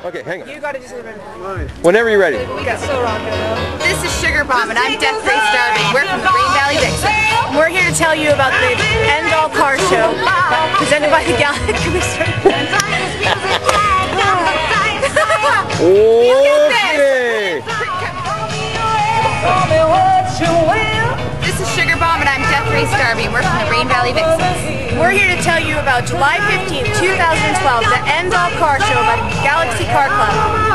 Okay, hang on. You gotta just remember. Whenever you're ready. Okay. So This is Sugar Bomb, and I'm Death Ray Starving. We're from the Green Valley Vixens. we're here to tell you about the End All Car Show presented by the Galaxy Commission. Okay. This is Sugar Bomb, and I'm Death Ray Starving. We're from the Green Valley Vixens. We're here to tell you about July 15th, 2012, the End All Car Show by the Galaxy Car Club.